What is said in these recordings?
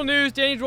Danny's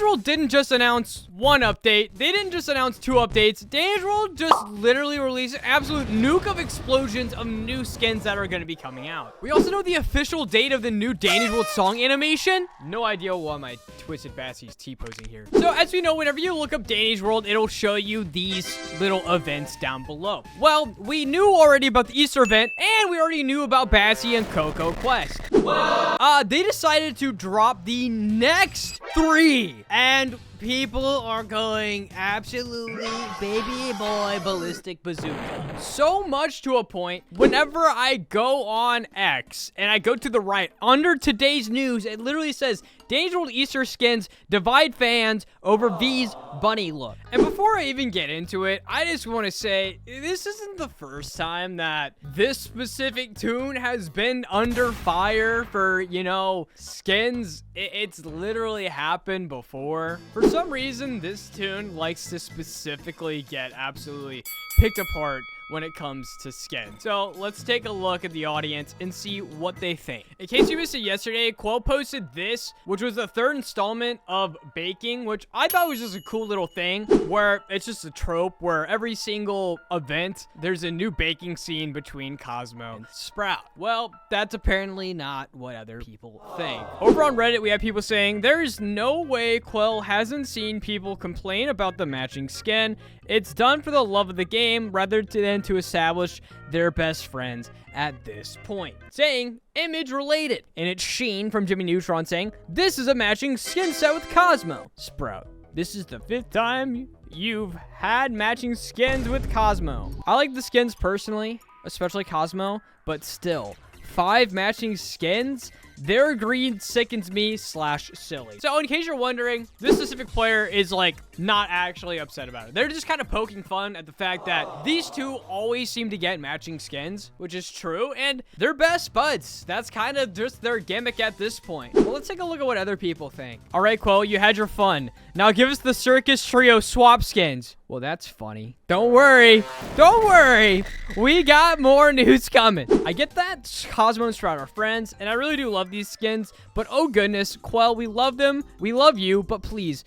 World didn't just announce one update. They didn't just announce 2 updates. Danny's World just literally released an absolute nuke of explosions of new skins that are going to be coming out. We also know the official date of the new Danny's World song animation. No idea why my Twisted Bassie's T-posing here. So as we know, whenever you look up Danny's World, it'll show you these little events down below. Well, we knew already about the Easter event, and we already knew about Bassie and Coco Quest. They decided to drop the next 3, and people are going absolutely baby boy ballistic bazooka. So much to a point, whenever I go on X and I go to the right, under today's news, it literally says, Danny's World Easter skins divide fans over Vee's bunny look. And before I even get into it, I just want to say, this isn't the first time that this specific tune has been under fire for, you know, skins. It's literally happened before. For some reason, this tune likes to specifically get absolutely picked apart when it comes to skin. So let's take a look at the audience and see what they think. In case you missed it yesterday, qwel posted this, which was the 3rd installment of baking, which I thought was just a cool little thing where it's just a trope where every single event, there's a new baking scene between Cosmo and Sprout. Well, that's apparently not what other people think. Over on Reddit, we have people saying, there's no way qwel hasn't seen people complain about the matching skin. It's done for the love of the game rather than to establish their best friends at this point. Saying, image related. And it's Sheen from Jimmy Neutron saying, this is a matching skin set with Cosmo. Sprout, this is the 5th time you've had matching skins with Cosmo. I like the skins personally, especially Cosmo, but still, 5 matching skins? Their greed sickens me / silly. So in case you're wondering, this specific player is like not actually upset about it. They're just kind of poking fun at the fact that these 2 always seem to get matching skins, which is true, and they're best buds. That's kind of just their gimmick at this point. Well, let's take a look at what other people think. All right, qwel, you had your fun. Now give us the Circus Trio swap skins. Well, that's funny. Don't worry. Don't worry. We got more news coming. I get that Cosmo and Sprout are friends, and I really do love these skins, but oh goodness, qwel, we love them. We love you, but please,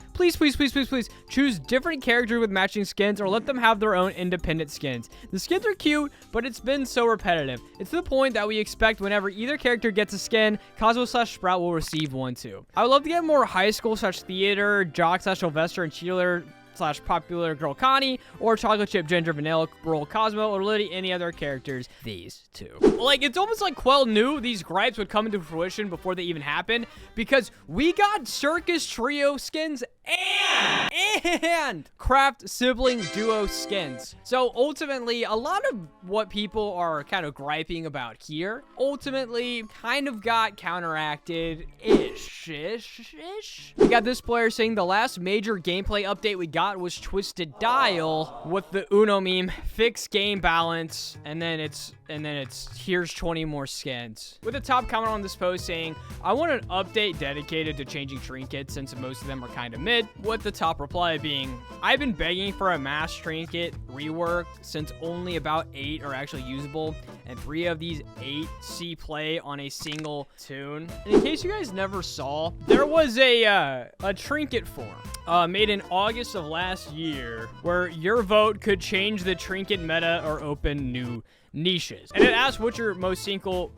choose different characters with matching skins or let them have their own independent skins. The skins are cute, but it's been so repetitive. It's to the point that we expect whenever either character gets a skin, Cosmo / Sprout will receive one too. I would love to get more high school / theater, jock / Sylvester and cheerleader / popular girl Connie, or chocolate chip ginger vanilla roll Cosmo, or literally any other characters. These 2. Like, it's almost like qwel knew these gripes would come into fruition before they even happened, because we got Circus Trio skins and Craft Sibling Duo skins. So ultimately, a lot of what people are kind of griping about here ultimately kind of got counteracted-ish. We got this player saying the last major gameplay update we got was Twisted Dial with the Uno meme, fix game balance, and then it's here's 20 more skins. With a top comment on this post saying, I want an update dedicated to changing trinkets since most of them are kind of mid, with the top reply being, I've been begging for a mass trinket rework since only about 8 are actually usable, and 3 of these 8 see play on a single tune. And in case you guys never saw, there was a trinket form made in August of last year where your vote could change the trinket meta or open new niches. And it asks what's your single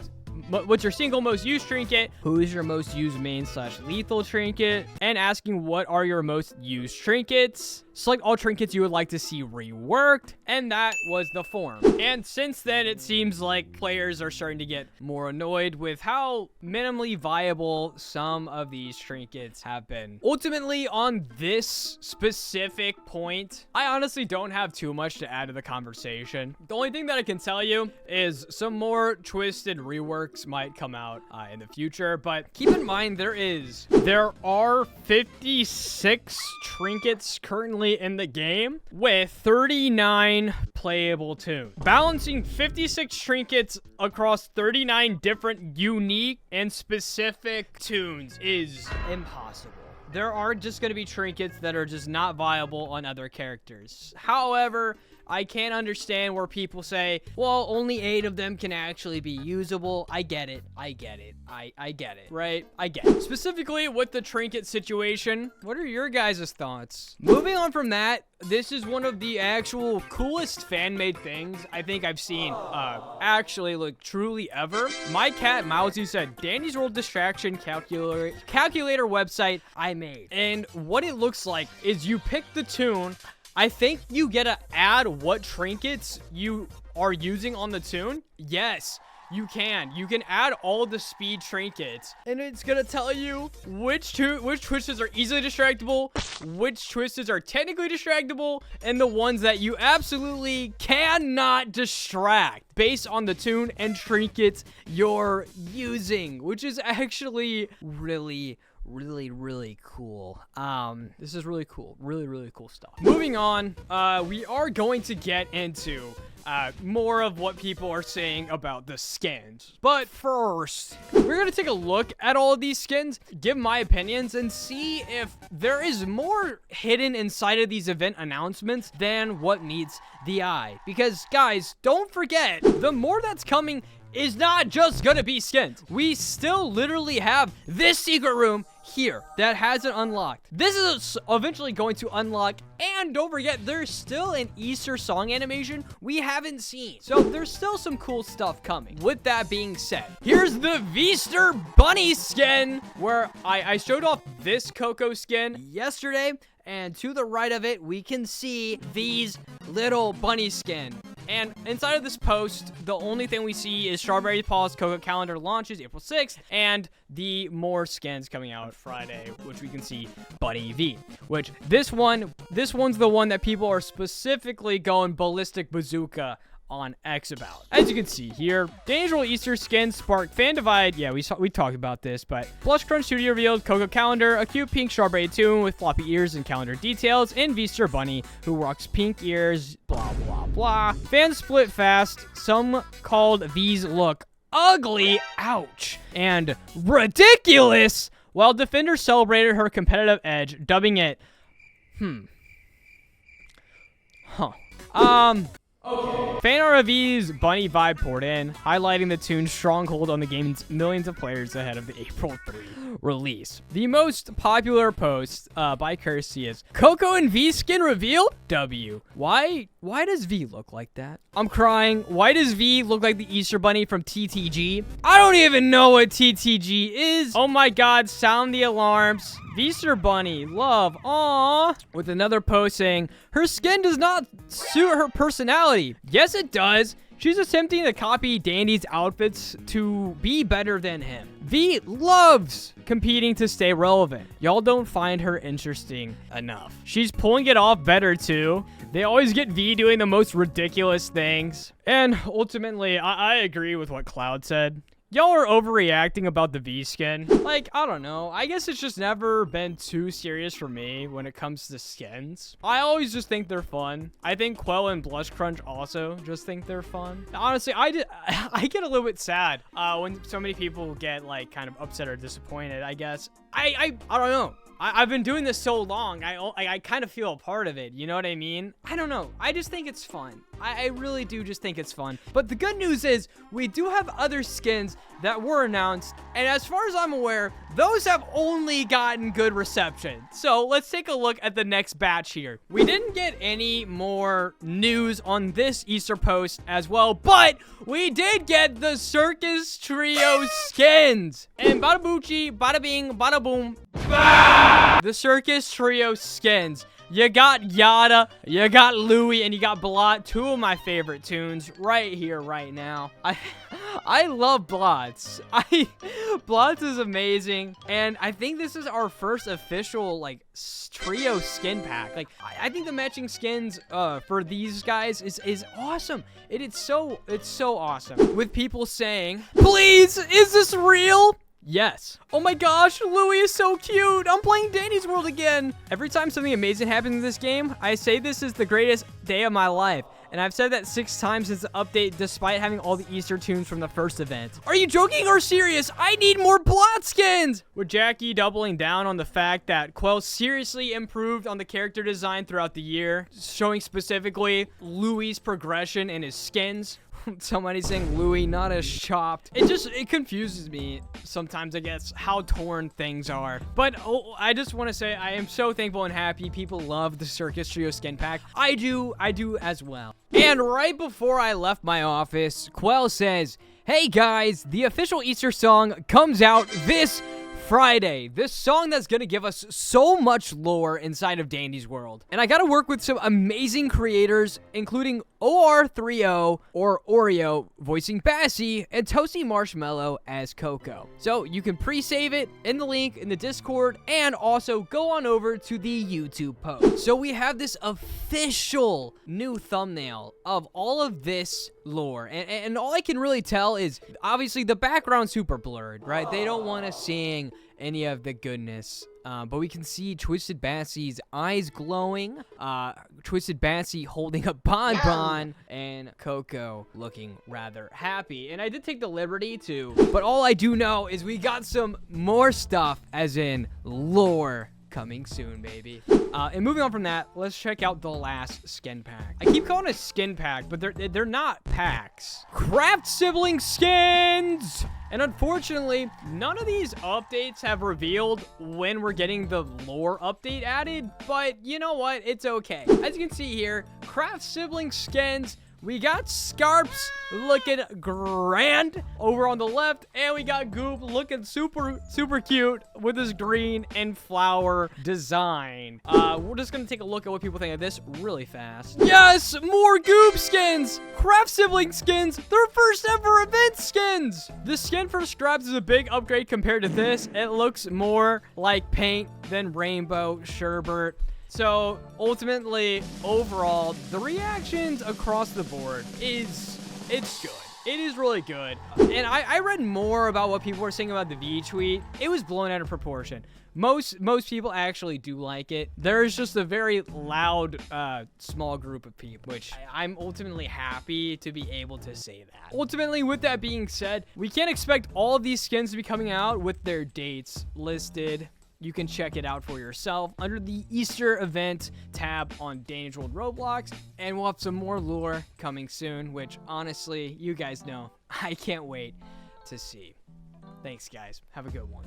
most used trinket, who is your most used main / lethal trinket, and asking what are your most used trinkets. Select all trinkets you would like to see reworked, and that was the form. And since then, it seems like players are starting to get more annoyed with how minimally viable some of these trinkets have been. Ultimately, on this specific point, I honestly don't have too much to add to the conversation. The only thing that I can tell you is some more twisted reworks might come out in the future, but keep in mind there are 56 trinkets currently in the game with 39 playable tunes. Balancing 56 trinkets across 39 different unique and specific tunes is impossible. there are just going to be trinkets that are just not viable on other characters. However, I can't understand where people say, well, only 8 of them can actually be usable. I get it. I get it. I get it, right? I get it. Specifically with the trinket situation, what are your guys' thoughts? Moving on from that, this is one of the actual coolest fan-made things I think I've seen, actually, like, truly ever. My cat, Mousy, said, Danny's World Distraction Calculator website I made. And what it looks like is you pick the tune. I think you get to add what trinkets you are using on the tune. Yes, you can. You can add all the speed trinkets, and it's gonna tell you which twists are easily distractible, which twists are technically distractible, and the ones that you absolutely cannot distract based on the tune and trinkets you're using, which is actually really cool. This is really cool. Really cool stuff. Moving on, we are going to get into more of what people are saying about the skins. But first, we're gonna take a look at all of these skins, give my opinions, and see if there is more hidden inside of these event announcements than what meets the eye. Because, guys, don't forget, the more that's coming is not just gonna be skins. We still literally have this secret room here that hasn't unlocked. This is eventually going to unlock, and don't forget, there's still an Easter song animation we haven't seen. So there's still some cool stuff coming. With that being said, here's the Vee-ster Bunny skin, where I showed off this Coco skin yesterday, and to the right of it, we can see Vee's little bunny skin. And inside of this post, the only thing we see is Strawberry Paws Coco calendar launches April 6th, and the more skins coming out Friday, which we can see Bunny V. Which this one's the one that people are specifically going ballistic bazooka on X about. As you can see here, Danny's World Easter skins sparked fan divide. Yeah, we talked about this, but Blush Crunch Studio revealed Coco Calendar, a cute pink strawberry tune with floppy ears and calendar details, and Vee-ster Bunny, who rocks pink ears, blah, blah, blah. Fans split fast. Some called V's look ugly, ouch, and ridiculous, while defenders celebrated her competitive edge, dubbing it, Okay. Fan art of V's Bunny vibe poured in, highlighting the tune's stronghold on the game's millions of players ahead of the April 3 release. The most popular post by courtesy is Coco and V skin revealed? W. Why does V look like that? I'm crying. Why does V look like the Easter Bunny from TTG? I don't even know what TTG is. Oh my god, sound the alarms. Vee-ster Bunny, love, aww. With another post saying, her skin does not suit her personality. Yes, it does. She's attempting to copy Danny's outfits to be better than him. V loves competing to stay relevant. Y'all don't find her interesting enough. She's pulling it off better too. They always get V doing the most ridiculous things. And ultimately, I agree with what Cloud said. Y'all are overreacting about the V skin. Like, I don't know. I guess it's just never been too serious for me when it comes to skins. I always just think they're fun. I think Qwel and Blush Crunch also just think they're fun. Honestly, I get a little bit sad when so many people get like kind of upset or disappointed, I guess. I don't know. I've been doing this so long, I kind of feel a part of it, you know what I mean? I don't know, I just think it's fun. I really do just think it's fun. But the good news is, we do have other skins that were announced, and as far as I'm aware, those have only gotten good reception. So let's take a look at the next batch here. We didn't get any more news on this Easter post as well, but we did get the Circus Trio skins. And bada boochie, bada bing, bada boom. The Circus Trio skins. You got Yada, you got Louie, and you got Blot. Two of my favorite tunes right here, right now. I love Blots. Blots is amazing, and I think this is our first official like trio skin pack. Like I think the matching skins for these guys is awesome. It's so awesome. With people saying, "Please, is this real?" Yes. Oh my gosh, Louie is so cute. I'm playing Danny's World again. Every time something amazing happens in this game, I say this is the greatest day of my life. and I've said that 6 times since the update despite having all the Easter tunes from the first event. Are you joking or serious? I need more plot skins! With Jackie doubling down on the fact that qwel seriously improved on the character design throughout the year, showing specifically Louis' progression in his skins. Somebody saying Louis, not as chopped. It confuses me sometimes, I guess, how torn things are. But I just want to say I am so thankful and happy people love the Circus Trio skin pack. I do as well. And right before I left my office, qwel says, "Hey guys, the official Easter song comes out this Friday." This song that's gonna give us so much lore inside of Dandy's world. And I gotta work with some amazing creators, including OR30 or Oreo voicing Bassie and Toasty Marshmallow as Coco. So you can pre-save it in the link in the Discord and also go on over to the YouTube post. So we have this official new thumbnail of all of this lore. And all I can really tell is obviously the background's super blurred, right? They don't want us seeing any of the goodness. But we can see Twisted Bassie's eyes glowing, Twisted Bassie holding a bonbon, and Coco looking rather happy. And I did take the liberty to, but all I do know is we got some more stuff, as in lore, coming soon, baby. And moving on from that, let's check out the last skin pack. I keep calling it skin pack, but they're not packs. Craft sibling skins! And unfortunately, none of these updates have revealed when we're getting the lore update added, but you know what? It's okay. As you can see here, craft sibling skins. We got Scarps looking grand over on the left, and we got Goop looking super cute with his green and flower design. We're just gonna take a look at what people think of this really fast. Yes, more Goop skins! Craft sibling skins! Their first ever event skins! The skin for Scraps is a big upgrade compared to this. It looks more like paint than rainbow sherbet. So, ultimately, overall, the reactions across the board it's good. It is really good. And I read more about what people were saying about the V tweet. It was blown out of proportion. Most people actually do like it. There's just a very loud, small group of people, which I'm ultimately happy to be able to say that. Ultimately, with that being said, we can't expect all of these skins to be coming out with their dates listed. You can check it out for yourself under the Easter event tab on Dandy's World Roblox. And we'll have some more lore coming soon, which honestly, you guys know, I can't wait to see. Thanks, guys. Have a good one.